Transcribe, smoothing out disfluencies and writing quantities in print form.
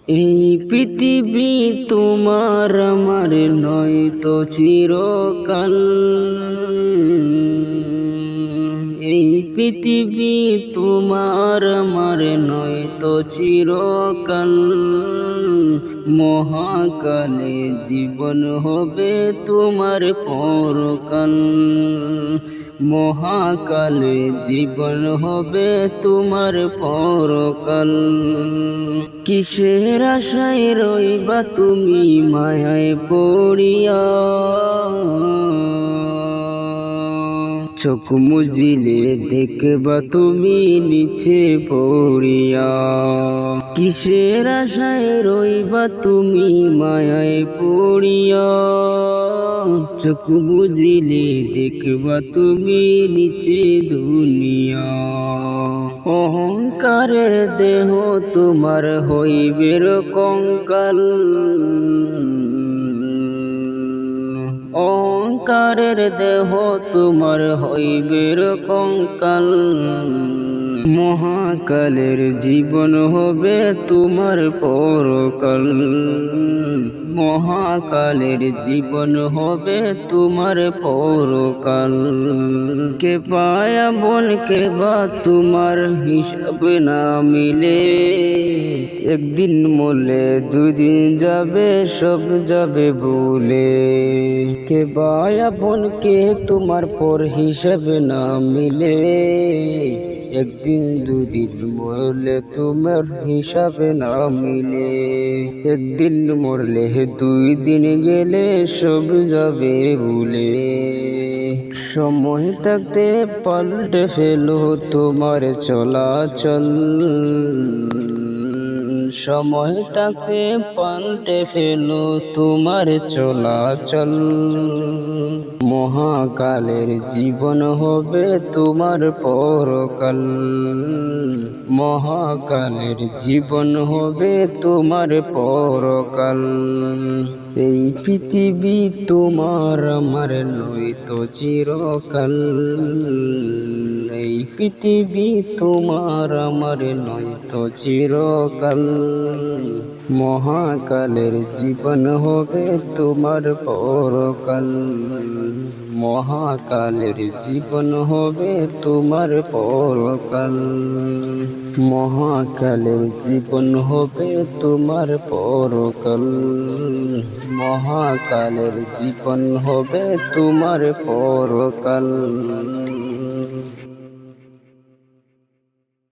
এই পৃথিবী তোমার আমার নয় তো চিরকাল। এই পৃথিবী তোমার আমার নয় তো চিরকাল। মহাকালে জীবন হবে তোমার পরকাল। মহাকালে জীবন হবে তোমার পরকাল। কিসের আশায় রইবা তুমি মায়ায় পড়িয়া? চোখ মুজিলে দেখবা তুমি নিচে পড়িয়া। কিসের আশায় রইবা তুমি মায়ায় পড়িয়া? চোখ বুঝিলে দেখবা তুমি নিচে দুনিয়া। অহংকারের দেহ তোমার হইবে কঙ্কাল। অহংকারের দেহ তোমার হইবে কঙ্কাল। মহাকালের জীবন হবে তোমার পরকাল। মহাকালের জীবন হবে তোমার পরকাল। কে পায়া বন কে বা তোমার হিসাব না মিলে। একদিন মরলে দুদিন যাবে সব যাবে ভুলে। কে পায়া বন কে তোমার পর হিসাব না মিলে। একদিন দুদিন মরলে তোমার হিসাবে না মিলে। একদিন মরলে 2 দিন গেলে সব যাবে ভুলে। সময় থাকতে পাল্টে ফেলো তোমার চলাচল। সময় থাকতে পাল্টে ফেলো তোমার চলাচল। মহাকালের জীবন হবে তোমার পরকাল। মহাকালের জীবন হবে তোমার পরকাল। এই পৃথিবী তোমার আমার নয় তো চিরকাল। এই পৃথিবী তোমার আমার নয় তো চিরকাল। মহাকালের জীবন হবে তোমার পরকাল। মহাকালের জীবন হবে তোমার পরকাল। মহাকালের জীবন হবে তোমার পরকাল। মহাকালের জীবন হবে তোমার পরকাল।